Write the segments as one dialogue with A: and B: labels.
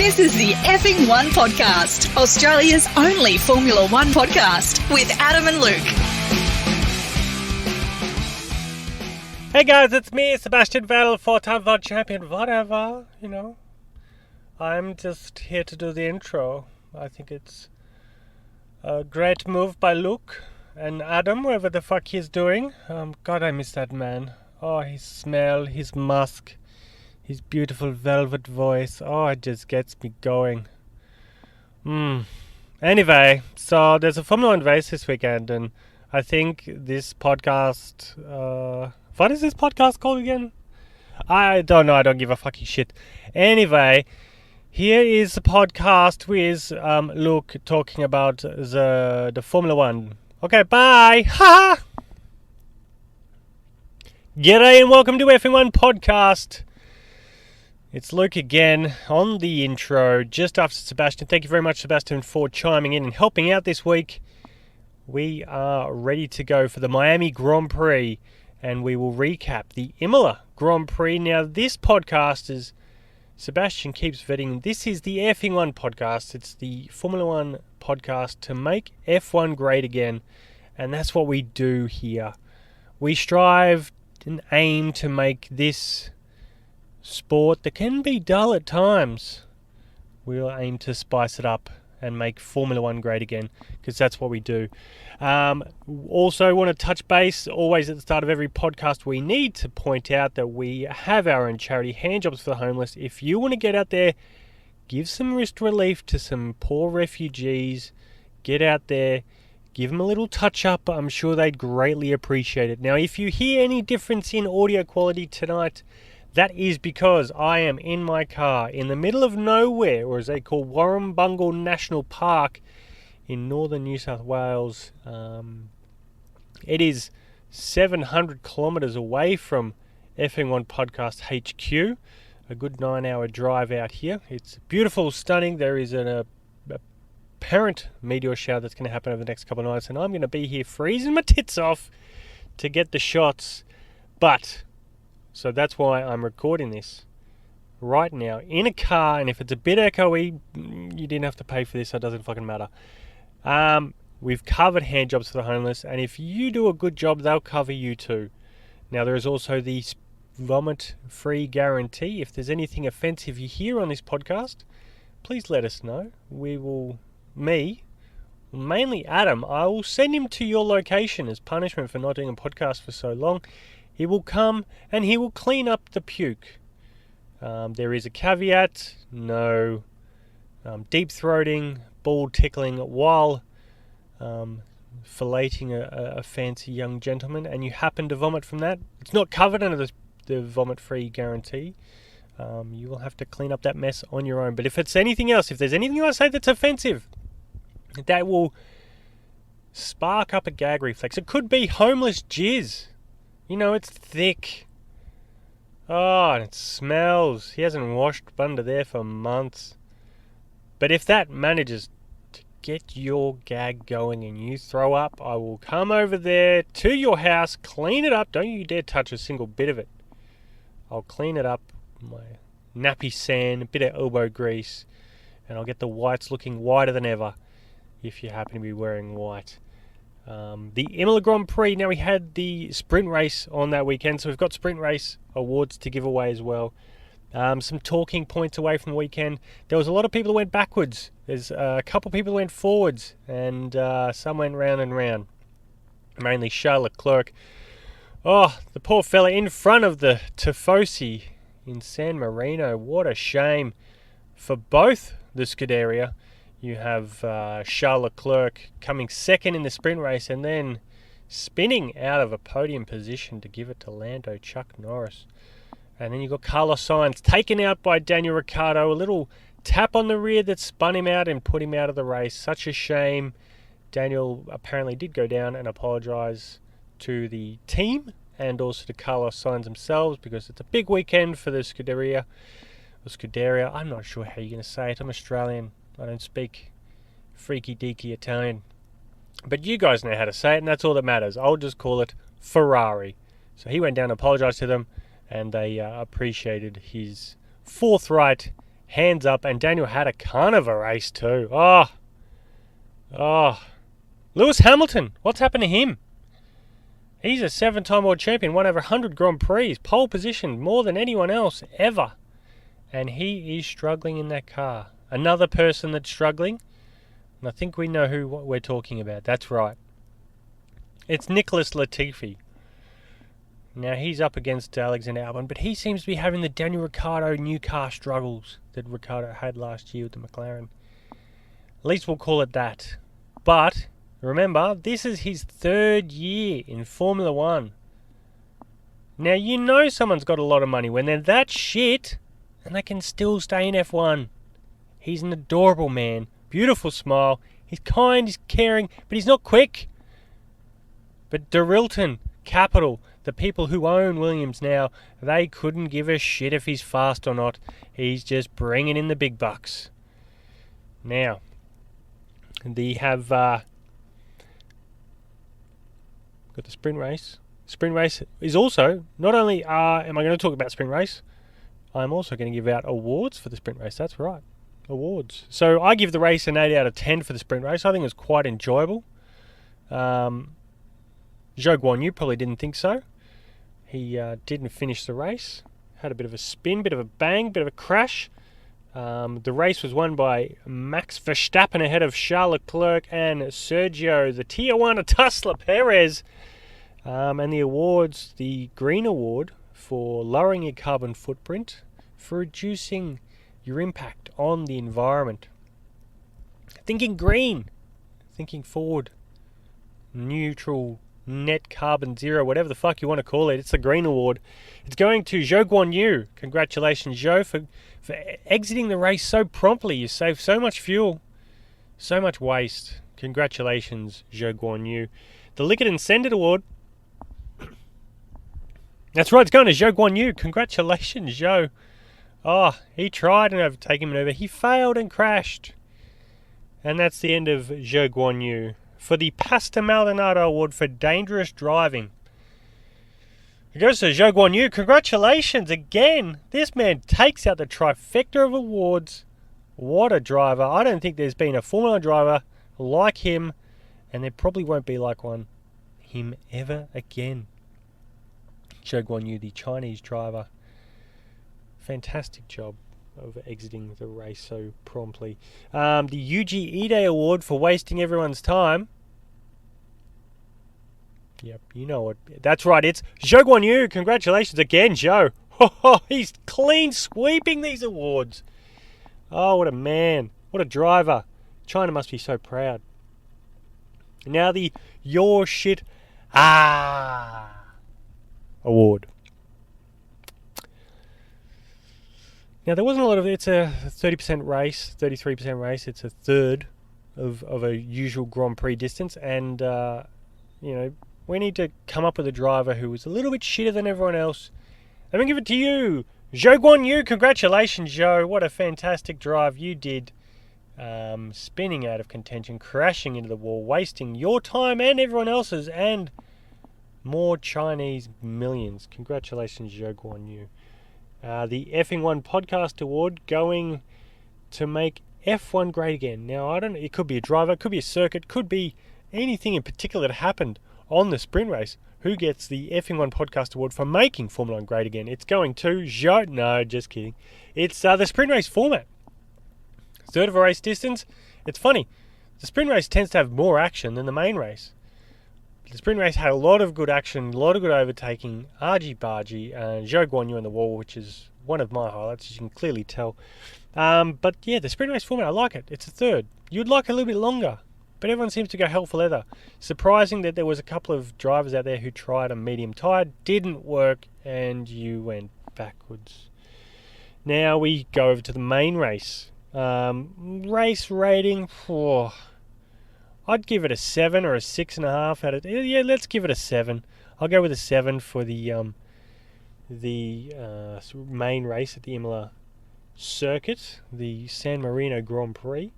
A: This is the Effing One Podcast, Australia's only Formula One podcast with Adam and Luke.
B: Hey guys, it's me, Sebastian Vettel, four-time world champion, whatever, I'm just here to do the intro. I think it's a great move by Luke and Adam, whatever the fuck he's doing. God, I miss that man. Oh, his smell, his musk, his beautiful velvet voice. Oh, it just gets me going. Anyway, so there's a Formula 1 race this weekend, and I think this podcast... what is this podcast called again? I don't know. I don't give a fucking shit. Anyway, here is the podcast with Luke talking about the Formula 1. Okay, bye. Ha! G'day and welcome to F1 Podcast. It's Luke again on the intro, just after Sebastian. Thank you very much, Sebastian, for chiming in and helping out this week. We are ready to go for the Miami Grand Prix, and we will recap the Imola Grand Prix. Now, this podcast is, Sebastian keeps vetting, this is the F1 podcast. It's the Formula 1 podcast to make F1 great again, and that's what we do here. We strive and aim to make this sport that can be dull at times. We'll aim to spice it up and make Formula 1 great again, because that's what we do. Also want to touch base, always at the start of every podcast, we need to point out that we have our own charity, Handjobs for the Homeless. If you want to get out there, give some wrist relief to some poor refugees, get out there, give them a little touch up. I'm sure they'd greatly appreciate it. Now, if you hear any difference in audio quality tonight, that is because I am in my car in the middle of nowhere, or as they call Warrumbungle National Park in northern New South Wales. It is 700 kilometres away from F1 Podcast HQ. A good 9-hour drive out here. It's beautiful, stunning. There is an apparent meteor shower that's going to happen over the next couple of nights, and I'm going to be here freezing my tits off to get the shots. So that's why I'm recording this right now in a car, and if it's a bit echoey, you didn't have to pay for this, so it doesn't fucking matter. We've covered Handjobs for the Homeless, and if you do a good job, they'll cover you too. Now, there is also the vomit-free guarantee. If there's anything offensive you hear on this podcast, please let us know. Mainly Adam, I will send him to your location as punishment for not doing a podcast for so long. He will come and he will clean up the puke. There is a caveat: no deep throating, ball tickling while filleting a fancy young gentleman, and you happen to vomit from that. It's not covered under the vomit-free guarantee. You will have to clean up that mess on your own. But if it's anything else, if there's anything I say that's offensive, that will spark up a gag reflex. It could be homeless jizz. It's thick. Oh, and it smells. He hasn't washed under there for months. But if that manages to get your gag going and you throw up, I will come over there to your house, clean it up. Don't you dare touch a single bit of it. I'll clean it up, my nappy sand, a bit of elbow grease, and I'll get the whites looking whiter than ever if you happen to be wearing white. The Imola Grand Prix, now we had the sprint race on that weekend, so we've got sprint race awards to give away as well. Some talking points away from the weekend. There was a lot of people who went backwards. There's a couple of people who went forwards, and some went round and round. Mainly Charles Leclerc. Oh, the poor fella in front of the Tifosi in San Marino. What a shame for both the Scuderia. You have Charles Leclerc coming second in the sprint race and then spinning out of a podium position to give it to Lando Chuck Norris. And then you've got Carlos Sainz taken out by Daniel Ricciardo. A little tap on the rear that spun him out and put him out of the race. Such a shame. Daniel apparently did go down and apologise to the team and also to Carlos Sainz themselves, because it's a big weekend for the Scuderia. I'm not sure how you're going to say it. I'm Australian. I don't speak freaky deaky Italian. But you guys know how to say it, and that's all that matters. I'll just call it Ferrari. So he went down and apologised to them, and they appreciated his forthright hands up, and Daniel had a kind of a race too. Lewis Hamilton, what's happened to him? He's a 7-time world champion, won over 100 Grand Prix, pole position more than anyone else ever. And he is struggling in that car. Another person that's struggling, and I think we know who we're talking about. That's right. It's Nicholas Latifi. Now, he's up against Alexander Albon, but he seems to be having the Daniel Ricciardo new car struggles that Ricciardo had last year with the McLaren. At least we'll call it that. But remember, this is his 3rd year in Formula 1. Now, you know someone's got a lot of money when they're that shit and they can still stay in F1. He's an adorable man. Beautiful smile. He's kind, he's caring, but he's not quick. But Dorilton, Capital, the people who own Williams now, they couldn't give a shit if he's fast or not. He's just bringing in the big bucks. Now, they have got the sprint race. Sprint race is also, not only am I going to talk about sprint race, I'm also going to give out awards for the sprint race. That's right, awards. So I give the race an 8 out of 10 for the sprint race. I think it was quite enjoyable. Zhou Guanyu probably didn't think so. He didn't finish the race. Had a bit of a spin, bit of a bang, bit of a crash. The race was won by Max Verstappen ahead of Charles Leclerc and Sergio, the Tijuana Tesla Perez. And the awards, the Green Award for lowering your carbon footprint, for reducing your impact on the environment. Thinking green, thinking forward, neutral, net carbon zero, whatever the fuck you want to call it. It's the Green Award. It's going to Zhou Guanyu. Congratulations, Zhou, for exiting the race so promptly. You saved so much fuel, so much waste. Congratulations, Zhou Guanyu. The Liquid and Send It Award. That's right, it's going to Zhou Guanyu. Congratulations, Zhou. Oh, he tried and overtake him maneuver. He failed and crashed. And that's the end of Zhou Guanyu. For the Pasta Maldonado Award for dangerous driving, it goes to Zhou Guanyu. Congratulations again. This man takes out the trifecta of awards. What a driver. I don't think there's been a Formula 1 driver like him, and there probably won't be like him ever again. Zhou Guanyu, the Chinese driver. Fantastic job of exiting the race so promptly. The Yuji Ide Award for wasting everyone's time. Yep, you know what. That's right, it's Zhou Guanyu. Congratulations again, Zhou. He's clean sweeping these awards. Oh, what a man. What a driver. China must be so proud. Now the Your Shit Award. Now, there wasn't a lot of... It's a 30% race, 33% race. It's a third of a usual Grand Prix distance. And, we need to come up with a driver who was a little bit shitter than everyone else. Let me give it to you. Zhou Guanyu. Congratulations, Zhou. What a fantastic drive you did. Spinning out of contention, crashing into the wall, wasting your time and everyone else's, and more Chinese millions. Congratulations, Zhou Guanyu. The F1 Podcast Award going to make F1 great again. Now, I don't know, it could be a driver, it could be a circuit, could be anything in particular that happened on the sprint race. Who gets the F1 Podcast Award for making Formula 1 great again? It's going to Zhou. No, just kidding. It's the sprint race format. Third of a race distance. It's funny. The sprint race tends to have more action than the main race. The sprint race had a lot of good action, a lot of good overtaking, argy-bargy, Zhou Guanyu on the wall, which is one of my highlights, as you can clearly tell. But yeah, the sprint race format, I like it. It's a third. You'd like it a little bit longer, but everyone seems to go hell for leather. Surprising that there was a couple of drivers out there who tried a medium tyre, didn't work, and you went backwards. Now we go over to the main race. Race rating, I'd give it a 7 or a 6.5 out of... Yeah, let's give it a 7. I'll go with a 7 for the main race at the Imola circuit, the San Marino Grand Prix.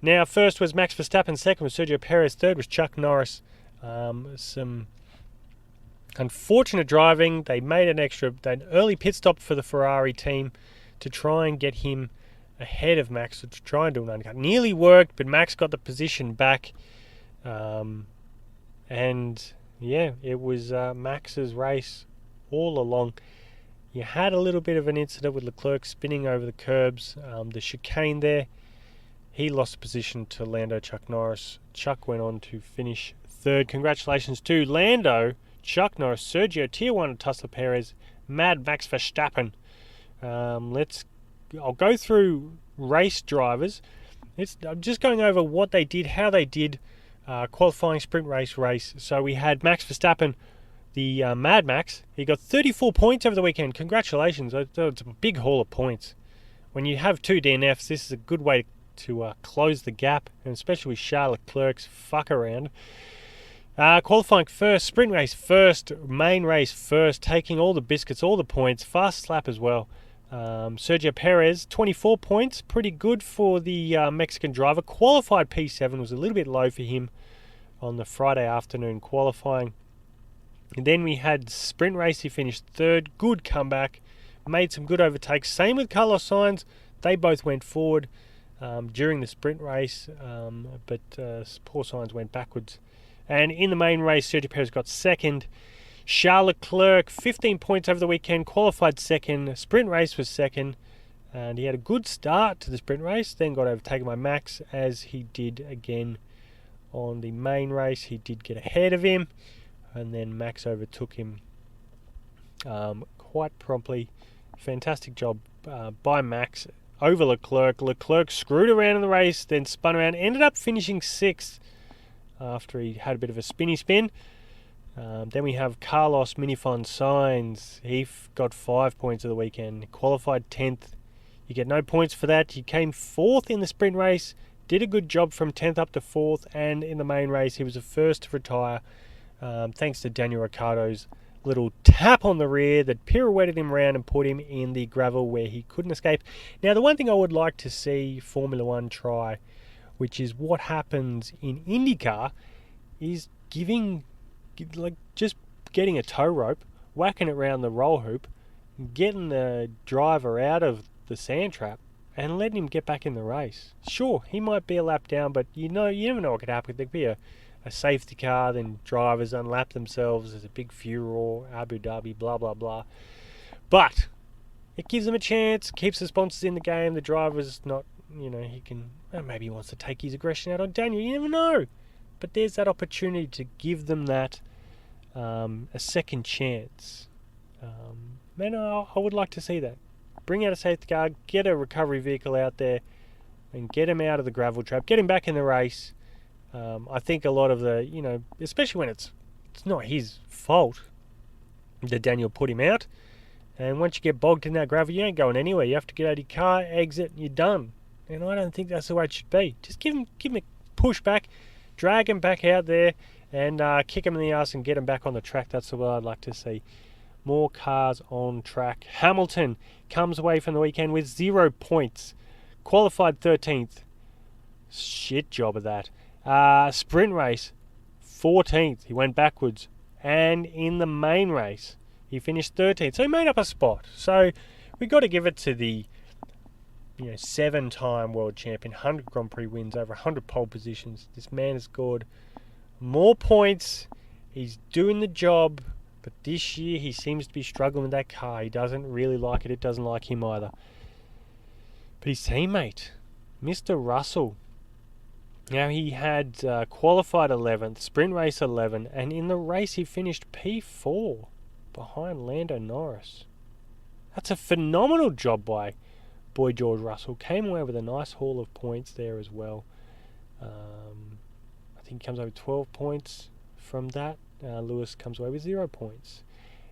B: Now, first was Max Verstappen, second was Sergio Perez, third was Chuck Norris. Some unfortunate driving. They made an early pit stop for the Ferrari team to try and get him ahead of Max to try and do an undercut. Nearly worked, but Max got the position back. And yeah, it was Max's race all along. You had a little bit of an incident with Leclerc spinning over the curbs. The chicane there, he lost position to Lando Chuck Norris. Chuck went on to finish third. Congratulations to Lando, Chuck Norris, Sergio, Tier 1 and Tesla Perez, Mad Max Verstappen. I'll go through race drivers. I'm just going over what they did, how they did, qualifying, sprint race. So we had Max Verstappen, the Mad Max. He got 34 points over the weekend. Congratulations. It's a big haul of points. When you have 2 DNFs, this is a good way to close the gap, and especially with Charles Leclerc's fuck around. Qualifying first, sprint race first, main race first, taking all the biscuits, all the points, fast lap as well. Sergio Perez, 24 points, pretty good for the Mexican driver. Qualified P7 was a little bit low for him on the Friday afternoon qualifying. And then we had sprint race, he finished third, good comeback, made some good overtakes. Same with Carlos Sainz, they both went forward during the sprint race, but poor Sainz went backwards. And in the main race, Sergio Perez got second. Charles Leclerc, 15 points over the weekend, qualified second. Sprint race was second. And he had a good start to the sprint race, then got overtaken by Max, as he did again on the main race. He did get ahead of him, and then Max overtook him quite promptly. Fantastic job by Max over Leclerc. Leclerc screwed around in the race, then spun around, ended up finishing sixth after he had a bit of a spinny spin. Then we have Carlos Minifon Sainz. He got 5 points of the weekend. Qualified 10th. You get no points for that. He came 4th in the sprint race. Did a good job from 10th up to 4th. And in the main race, he was the first to retire. Thanks to Daniel Ricciardo's little tap on the rear that pirouetted him around and put him in the gravel where he couldn't escape. Now, the one thing I would like to see Formula One try, which is what happens in IndyCar, is just getting a tow rope, whacking it around the roll hoop, getting the driver out of the sand trap, and letting him get back in the race. Sure, he might be a lap down, but you never know what could happen. There could be a safety car, then drivers unlap themselves. There's a big furor, Abu Dhabi, blah, blah, blah. But it gives them a chance, keeps the sponsors in the game. The driver's not, he can, maybe he wants to take his aggression out on Daniel. You never know. But there's that opportunity to give them that a second chance. Man, I would like to see that. Bring out a safety car, get a recovery vehicle out there, and get him out of the gravel trap, get him back in the race. I think a lot of the, especially when it's not his fault that Daniel put him out. And once you get bogged in that gravel, you ain't going anywhere. You have to get out of your car, exit, and you're done. And I don't think that's the way it should be. Just give him a push back, drag him back out there, and kick him in the ass and get him back on the track. That's what I'd like to see. More cars on track. Hamilton comes away from the weekend with 0 points. Qualified 13th. Shit job of that. Sprint race, 14th. He went backwards. And in the main race, he finished 13th. So he made up a spot. So we got to give it to the 7-time world champion, 100 Grand Prix wins, over 100 pole positions. This man has scored more points. He's doing the job. But this year he seems to be struggling with that car. He doesn't really like it. It doesn't like him either. But his teammate, Mr. Russell, now he had qualified 11th, sprint race 11, and in the race he finished P4 behind Lando Norris. That's a phenomenal job by Boy George Russell. Came away with a nice haul of points there as well. I think he comes away with 12 points from that. Lewis comes away with 0 points.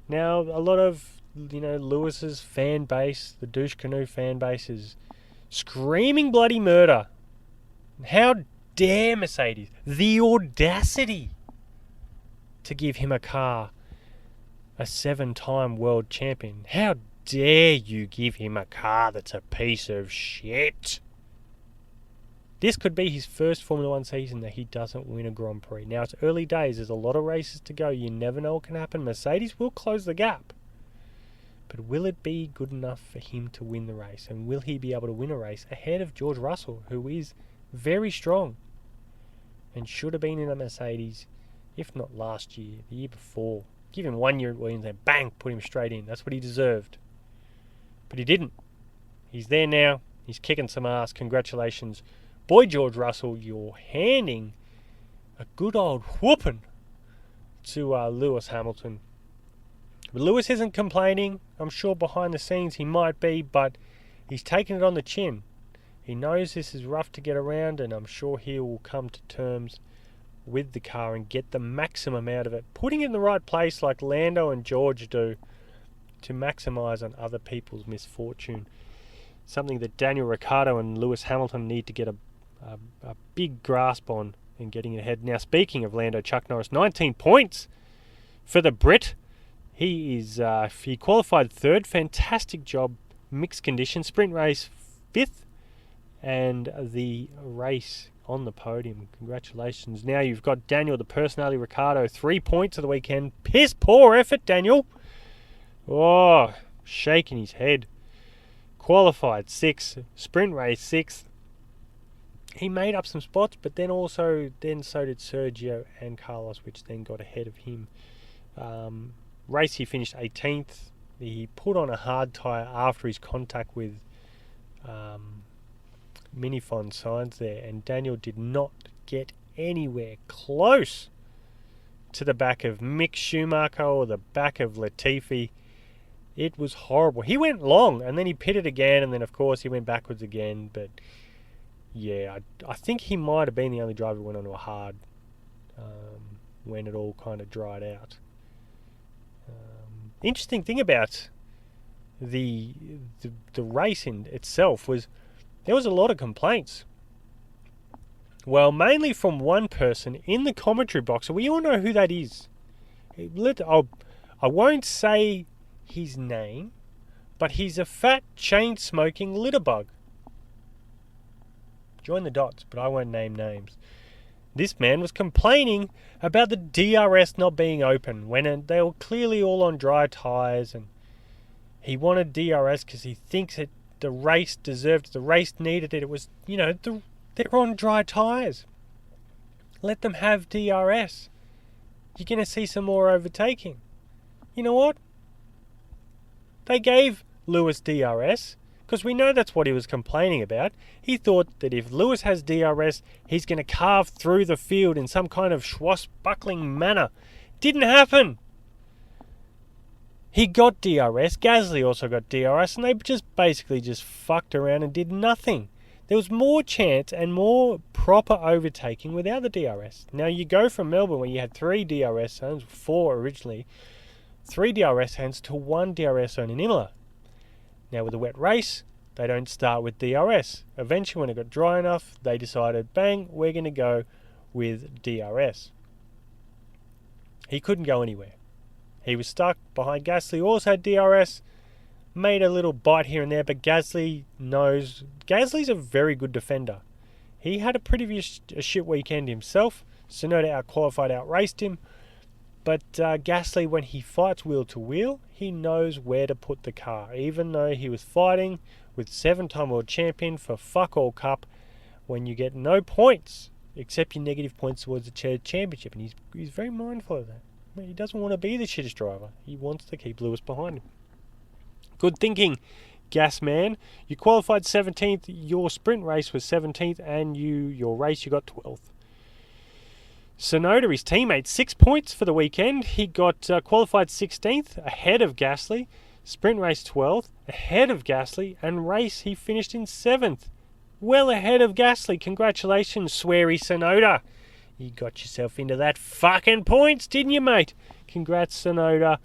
B: Now, a lot of Lewis's fan base, the douche canoe fan base, is screaming bloody murder. How dare Mercedes, the audacity to give him a car, a 7-time world champion. How dare you give him a car that's a piece of shit? This could be his first Formula 1 season that he doesn't win a Grand Prix. Now, it's early days. There's a lot of races to go. You never know what can happen. Mercedes will close the gap. But will it be good enough for him to win the race? And will he be able to win a race ahead of George Russell, who is very strong and should have been in a Mercedes, if not last year, the year before? Give him 1 year at Williams and bang, put him straight in. That's what he deserved. But he didn't. He's there now. He's kicking some ass. Congratulations. Boy, George Russell, you're handing a good old whooping to Lewis Hamilton. But Lewis isn't complaining. I'm sure behind the scenes he might be, but he's taking it on the chin. He knows this is rough to get around, and I'm sure he will come to terms with the car and get the maximum out of it. Putting it in the right place like Lando and George do to maximise on other people's misfortune. Something that Daniel Ricciardo and Lewis Hamilton need to get a big grasp on in getting ahead. Now, speaking of Lando, Chuck Norris, 19 points for the Brit. He qualified third. Fantastic job. Mixed conditions. Sprint race fifth. And the race on the podium. Congratulations. Now you've got Daniel, the personality, Ricciardo, 3 points of the weekend. Piss poor effort, Daniel. Oh, shaking his head. Qualified 6th. Sprint race 6th. He made up some spots, but then so did Sergio and Carlos, which then got ahead of him. Race he finished 18th. He put on a hard tyre after his contact with Minifon Sainz there, and Daniel did not get anywhere close to the back of Mick Schumacher or the back of Latifi. It was horrible. He went long, and then he pitted again, and then of course he went backwards again. But yeah, I think he might have been the only driver who went onto a hard when it all kind of dried out. Interesting thing about the race in itself was there was a lot of complaints. Well, mainly from one person in the commentary box. We all know who that is. I won't say his name, but he's a fat, chain-smoking litterbug. Join the dots, but I won't name names. This man was complaining about the DRS not being open when they were clearly all on dry tyres, and he wanted DRS because he thinks that the race deserved it, the race needed it. It was, they're on dry tyres. Let them have DRS. You're going to see some more overtaking. You know what? They gave Lewis DRS because we know that's what he was complaining about. He thought that if Lewis has DRS, he's going to carve through the field in some kind of swashbuckling manner. Didn't happen. He got DRS. Gasly also got DRS, and they basically fucked around and did nothing. There was more chance and more proper overtaking without the DRS. Now you go from Melbourne where you had 3 DRS zones, 4 originally, 3 DRS zones to 1 DRS zone in Imola. Now with a wet race, they don't start with DRS. Eventually when it got dry enough, they decided, bang, we're going to go with DRS. He couldn't go anywhere. He was stuck behind Gasly, who also had DRS, made a little bite here and there, but Gasly's a very good defender. He had a pretty shit weekend himself. Tsunoda out-qualified, out-raced him. But Gasly, when he fights wheel to wheel, he knows where to put the car. Even though he was fighting with 7-time world champion for fuck all cup, when you get no points, except your negative points towards the shared championship. And he's very mindful of that. He doesn't want to be the shittest driver. He wants to keep Lewis behind him. Good thinking, Gas Man. You qualified 17th. Your sprint race was 17th, and your race you got 12th. Tsunoda, his teammate, 6 points for the weekend. He got qualified 16th, ahead of Gasly. Sprint race 12th, ahead of Gasly. And race, he finished in 7th. Well ahead of Gasly. Congratulations, sweary Tsunoda. You got yourself into that fucking points, didn't you, mate? Congrats, Tsunoda.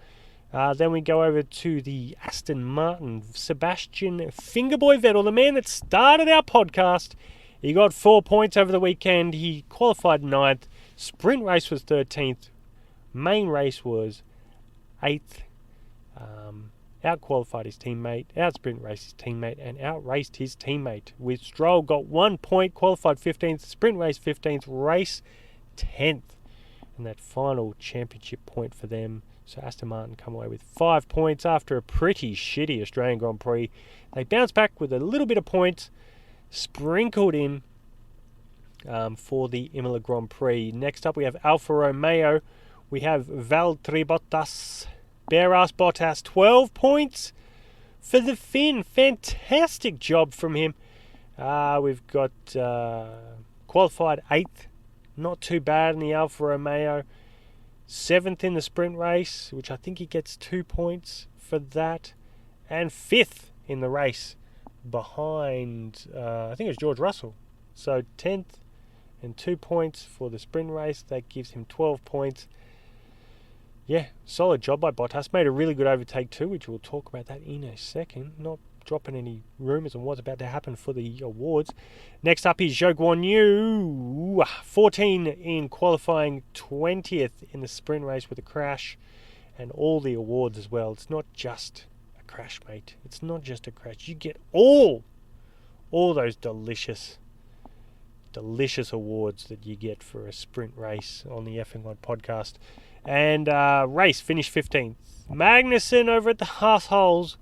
B: Then we go over to the Aston Martin. Sebastian Fingerboy Vettel, the man that started our podcast. He got 4 points over the weekend. He qualified 9th. Sprint race was 13th. Main race was 8th. Out-qualified his teammate. Out-sprint raced his teammate. And out-raced his teammate. With Stroll got 1 point. Qualified 15th. Sprint race 15th. Race 10th. And that final championship point for them. So Aston Martin come away with 5 points after a pretty shitty Australian Grand Prix. They bounce back with a little bit of points sprinkled in for the Imola Grand Prix. Next up we have Alfa Romeo. We have Valtteri Bottas, bare-ass Bottas, 12 points for the Finn. Fantastic job from him. We've got qualified 8th. Not too bad in the Alfa Romeo. 7th in the sprint race, which I think he gets 2 points for that. And 5th in the race behind, I think it was George Russell. So 10th and 2 points for the sprint race. That gives him 12 points. Yeah, solid job by Bottas. Made a really good overtake too, which we'll talk about that in a second. Not dropping any rumours on what's about to happen for the awards. Next up is Zhou Guanyu, 14 in qualifying, 20th in the sprint race with a crash, and all the awards as well. It's not just a crash, mate. It's not just a crash. You get all those delicious awards that you get for a sprint race on the F1 podcast. And race finished 15th. Magnussen over at the Haas-Holes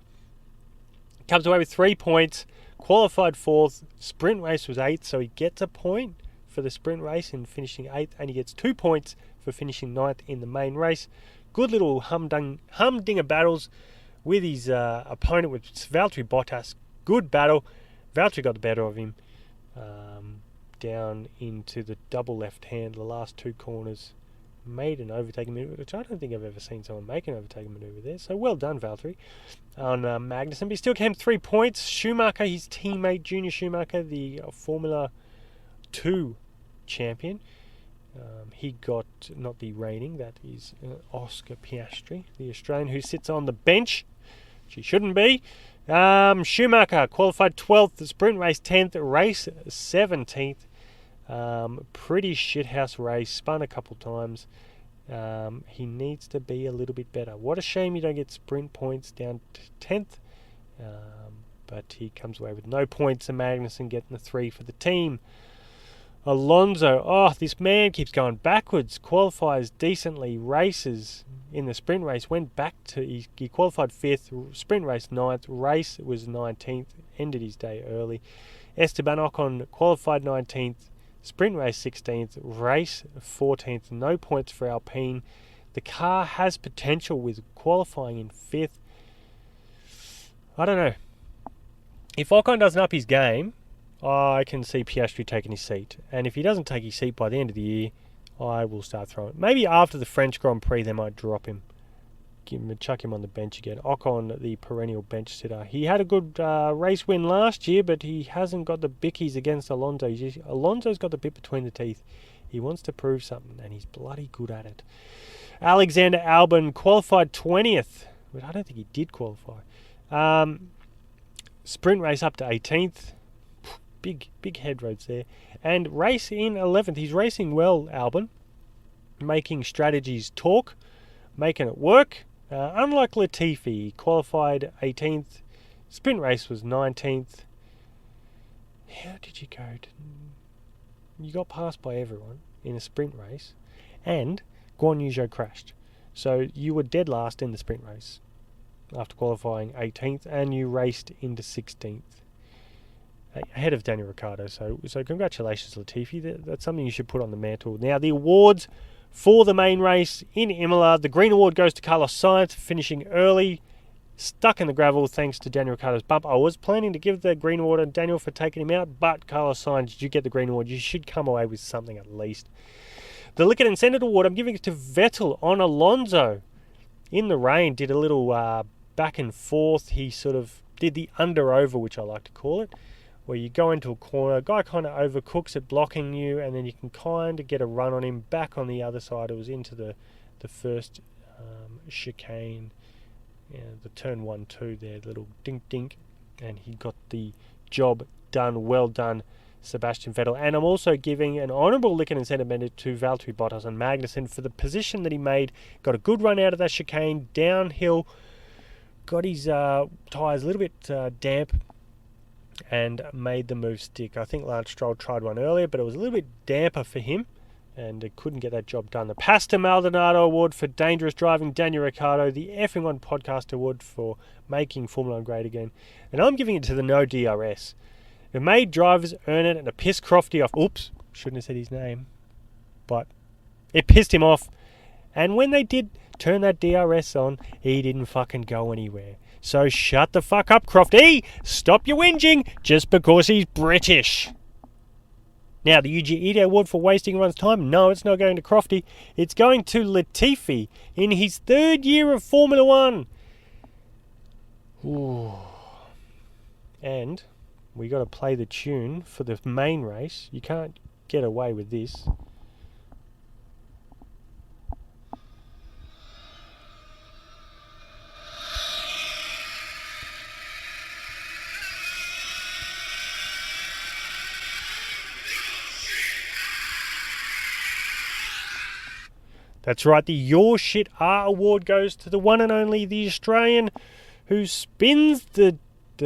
B: comes away with 3 points, qualified 4th, sprint race was 8th, so he gets a point for the sprint race in finishing 8th, and he gets 2 points for finishing 9th in the main race. Good little humdinger battles with his opponent, with Valtteri Bottas. Good battle. Valtteri got the better of him down into the double left hand, the last 2 corners. Made an overtaking maneuver, which I don't think I've ever seen someone make an overtaking maneuver there. So well done, Valtteri, on Magnussen. But he still came 3 points. Schumacher, his teammate, Junior Schumacher, the Formula 2 champion. He got, not the reigning, that is Oscar Piastri, the Australian who sits on the bench. She shouldn't be. Schumacher qualified 12th, the sprint race 10th, race 17th. Pretty shithouse race, spun a couple times. He needs to be a little bit better. What a shame you don't get sprint points down to 10th. But he comes away with no points, and Magnussen getting the 3 for the team. Alonso, this man keeps going backwards. Qualifies decently, races in the sprint race, went back to, he qualified 5th, sprint race 9th, race was 19th, ended his day early. Esteban Ocon qualified 19th, sprint race 16th, race 14th, no points for Alpine. The car has potential with qualifying in 5th. I don't know. If Ocon doesn't up his game, I can see Piastri taking his seat. And if he doesn't take his seat by the end of the year, I will start throwing. Maybe after the French Grand Prix, they might drop him. Chuck him on the bench again. Ocon, the perennial bench sitter. He had a good race win last year, but he hasn't got the bickies against Alonso. Alonso's got the bit between the teeth. He wants to prove something, and he's bloody good at it. Alexander Albon qualified 20th, but I don't think he did qualify. Sprint race up to 18th. Big head roads there. And race in 11th. He's racing well, Albon. Making strategies talk. Making it work. Unlike Latifi, he qualified 18th. Sprint race was 19th. How did you go? You got passed by everyone in a sprint race. And Guan Yu Zhou crashed. So you were dead last in the sprint race after qualifying 18th, and you raced into 16th. Ahead of Daniel Ricciardo. So congratulations, Latifi. That's something you should put on the mantle. Now, the awards for the main race in Imola. The green award goes to Carlos Sainz for finishing early, stuck in the gravel thanks to Daniel Ricciardo's bump. I was planning to give the green award to Daniel for taking him out, but Carlos Sainz, you get the green award. You should come away with something at least. The Likkonen Senate award, I'm giving it to Vettel on Alonso. In the rain, did a little back and forth. He sort of did the under-over, which I like to call it, where you go into a corner, guy kind of overcooks it, blocking you, and then you can kind of get a run on him back on the other side. It was into the first chicane, the turn 1-2 there, the little dink, and he got the job done. Well done, Sebastian Vettel. And I'm also giving an honourable Likkonen sentiment to Valtteri Bottas and Magnussen for the position that he made. Got a good run out of that chicane, downhill, got his tyres a little bit damp, and made the move stick. I think Lance Stroll tried one earlier, but it was a little bit damper for him. and it couldn't get that job done. The Pastor Maldonado Award for Dangerous Driving, Daniel Ricciardo. The F1 Podcast Award for making Formula 1 great again. And I'm giving it to the No DRS. It made drivers earn it, and it pissed Crofty off. Oops, shouldn't have said his name. But it pissed him off. And when they did turn that DRS on, he didn't fucking go anywhere. So shut the fuck up, Crofty. Stop your whinging just because he's British. Now, the UGE Award for wasting everyone's time, no, it's not going to Crofty. It's going to Latifi in his 3rd year of Formula 1. Ooh. And we got to play the tune for the main race. You can't get away with this. That's right, the Your Shit R Award goes to the one and only, the Australian who spins the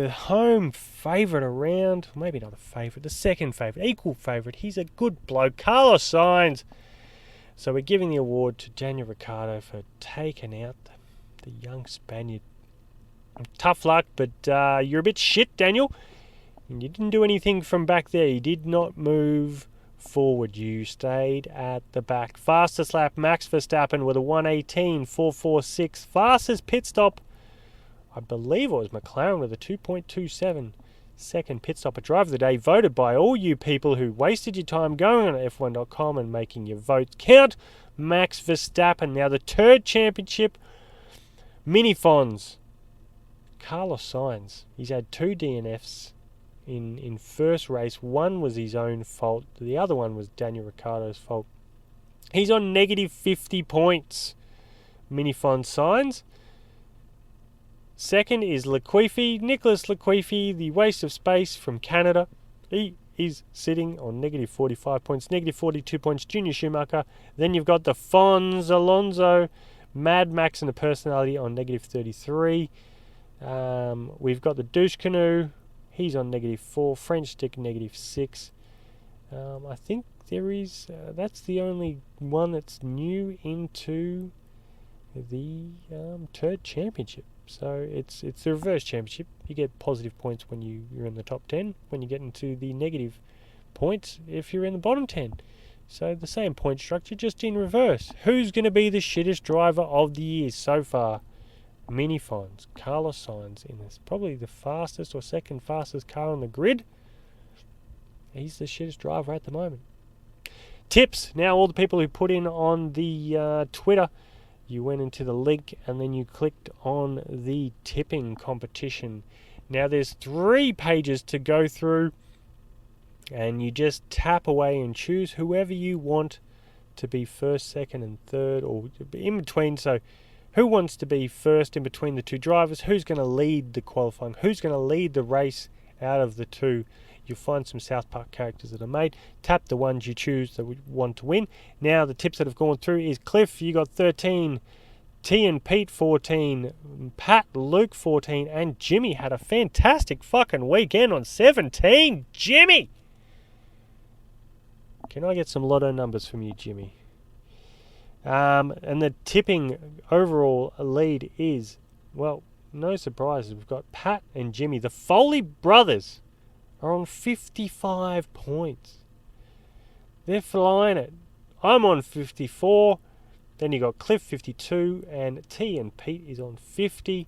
B: home favourite around. Maybe not a favourite, the second favourite, equal favourite. He's a good bloke, Carlos Sainz. So we're giving the award to Daniel Ricciardo for taking out the young Spaniard. Tough luck, but you're a bit shit, Daniel. And you didn't do anything from back there. You did not move forward, you stayed at the back. Fastest lap, Max Verstappen with a 1:18.446. Fastest pit stop, I believe it was McLaren with a 2.27 second pit stop. A driver of the day voted by all you people who wasted your time going on F1.com and making your votes count. Max Verstappen. Now the third championship, Minifons. Carlos Sainz. He's had 2 DNFs. In first race. One was his own fault. The other one was Daniel Ricciardo's fault. He's on negative 50 points. Minifon Sainz. Second is Latifi, Nicholas Latifi, the waste of space from Canada. He is sitting on negative 45 points, negative 42 points, Junior Schumacher. Then you've got the Fons Alonso, Mad Max and the personality on negative 33. We've got the Douche Canoe. He's on negative 4. French Stick, negative 6. I think there is... that's the only one that's new into the third championship. So it's the reverse championship. You get positive points when you're in the top 10. When you get into the negative points if you're in the bottom 10. So the same point structure, just in reverse. Who's going to be the shittest driver of the year so far? Minifons, Carlos Sainz in this, probably the fastest or second fastest car on the grid. He's the shittest driver at the moment. Tips. Now all the people who put in on the Twitter, you went into the link and then you clicked on the tipping competition. Now there's 3 pages to go through and you just tap away and choose whoever you want to be first, second and third, or in between. So who wants to be first in between the 2 drivers? Who's going to lead the qualifying? Who's going to lead the race out of the 2? You'll find some South Park characters that are made. Tap the ones you choose that would want to win. Now the tips that have gone through is Cliff, you got 13. T and Pete 14. Pat, Luke 14. And Jimmy had a fantastic fucking weekend on 17. Jimmy! Can I get some lotto numbers from you, Jimmy? And the tipping overall lead is, well, no surprises. We've got Pat and Jimmy. The Foley brothers are on 55 points. They're flying it. I'm on 54. Then you got Cliff 52 and T and Pete is on 50.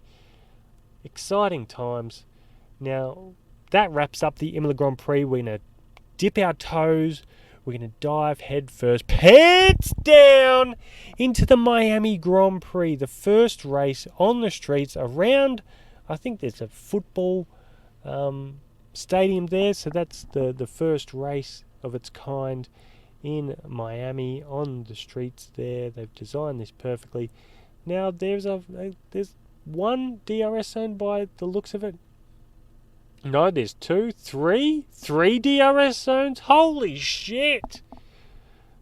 B: Exciting times. Now that wraps up the Imola Grand Prix. We're going to dip our toes. We're going to dive head first, pants down, into the Miami Grand Prix, the first race on the streets around, I think there's a football stadium there, so that's the first race of its kind in Miami on the streets there. They've designed this perfectly. Now there's one DRS zone by the looks of it. No, there's 2, 3 DRS zones. Holy shit!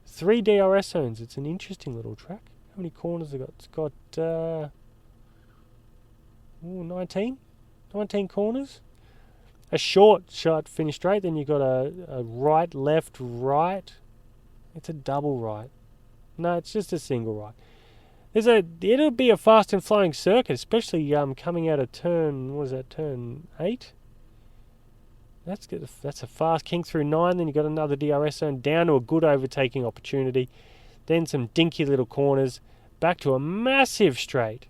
B: 3 DRS zones. It's an interesting little track. How many corners has it got? It's got 19 corners. A short finish straight. Then you've got a right, left, right. It's a double right. No, it's just a single right. It'll be a fast and flowing circuit, especially coming out of turn 8? That's good. That's a fast king through 9. Then you got another DRS zone down to a good overtaking opportunity. Then some dinky little corners, back to a massive straight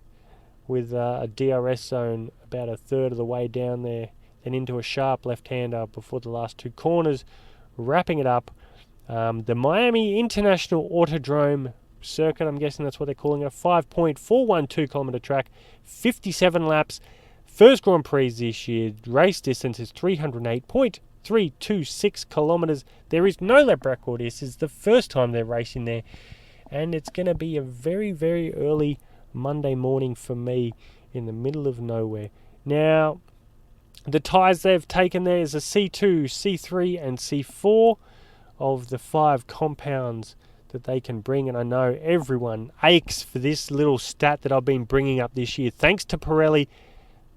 B: with a DRS zone about a third of the way down there. Then into a sharp left-hander before the last 2 corners, wrapping it up. The Miami International Autodrome circuit, I'm guessing that's what they're calling it, 5.412 kilometre track, 57 laps. First Grand Prix this year, race distance is 308.326 kilometres. There is no lap record. This is the first time they're racing there, and it's going to be a very, very early Monday morning for me in the middle of nowhere. Now, the tyres they've taken there is a C2, C3 and C4 of the 5 compounds that they can bring, and I know everyone aches for this little stat that I've been bringing up this year. Thanks to Pirelli,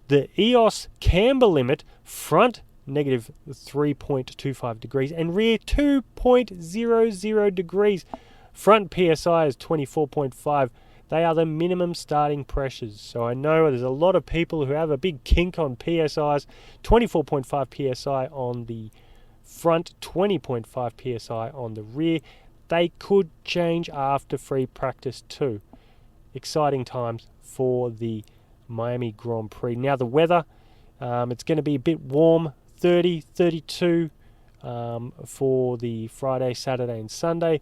B: the EOS camber limit, front negative 3.25 degrees and rear 2.00 degrees. Front PSI is 24.5. They are the minimum starting pressures. So I know there's a lot of people who have a big kink on PSIs. 24.5 PSI on the front, 20.5 PSI on the rear. They could change after free practice too. Exciting times for the Miami Grand Prix. Now the weather, it's going to be a bit warm, 30, 32 for the Friday, Saturday and Sunday.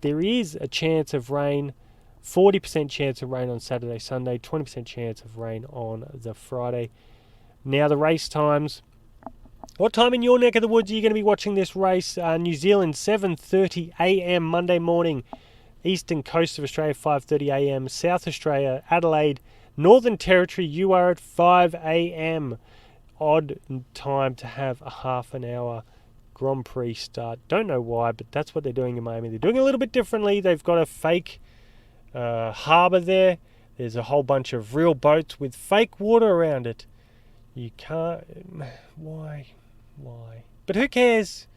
B: There is a chance of rain, 40% chance of rain on Saturday, Sunday, 20% chance of rain on the Friday. Now the race times. What time in your neck of the woods are you going to be watching this race? New Zealand, 7:30 a.m. Monday morning. Eastern coast of Australia, 5:30 a.m. South Australia, Adelaide, Northern Territory, you are at 5 a.m. Odd time to have a half an hour Grand Prix start. Don't know why, but that's what they're doing in Miami. They're doing it a little bit differently. They've got a fake harbour there. There's a whole bunch of real boats with fake water around it. You can't... Why? But who cares?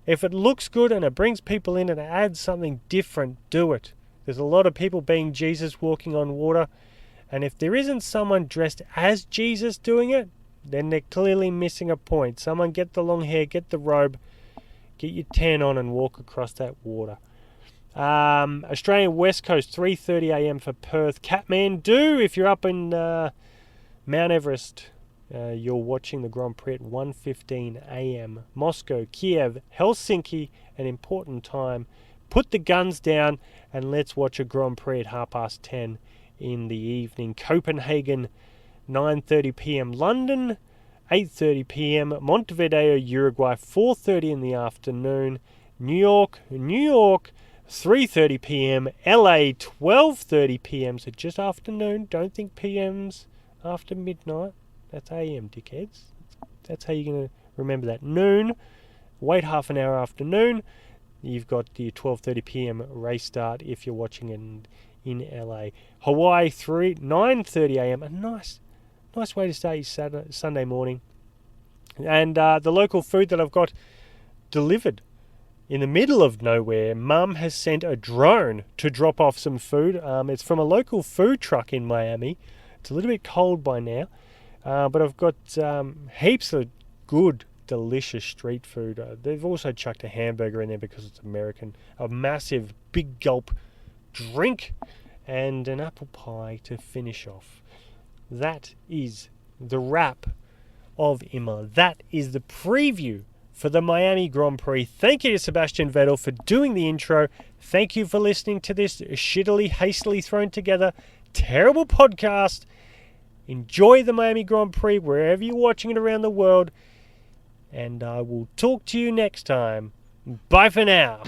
B: If it looks good and it brings people in and it adds something different, do it. There's a lot of people being Jesus walking on water. And if there isn't someone dressed as Jesus doing it, then they're clearly missing a point. Someone get the long hair, get the robe, get your tan on and walk across that water. Australian West Coast, 3:30 a.m. for Perth. Kathmandu, if you're up in Mount Everest, you're watching the Grand Prix at 1:15 a.m. Moscow, Kiev, Helsinki, an important time. Put the guns down and let's watch a Grand Prix at 10:30 in the evening. Copenhagen, 9:30 p.m. London, 8:30 p.m. Montevideo, Uruguay, 4:30 in the afternoon. New York, 3:30 p.m. LA, 12:30 p.m. So just afternoon. Don't think p.m.'s after midnight. That's a.m., dickheads. That's how you're going to remember that. Noon, wait half an hour after noon. You've got the 12:30 p.m. race start if you're watching it in LA. Hawaii, 9:30 a.m. A nice way to start your Sunday morning. And the local food that I've got delivered in the middle of nowhere, Mum has sent a drone to drop off some food. It's from a local food truck in Miami. It's a little bit cold by now, but I've got heaps of good, delicious street food. They've also chucked a hamburger in there because it's American. A massive, big gulp drink and an apple pie to finish off. That is the wrap of Imola. That is the preview for the Miami Grand Prix. Thank you to Sebastian Vettel for doing the intro. Thank you for listening to this shittily, hastily thrown together, terrible podcast. Enjoy the Miami Grand Prix wherever you're watching it around the world. And I will talk to you next time. Bye for now.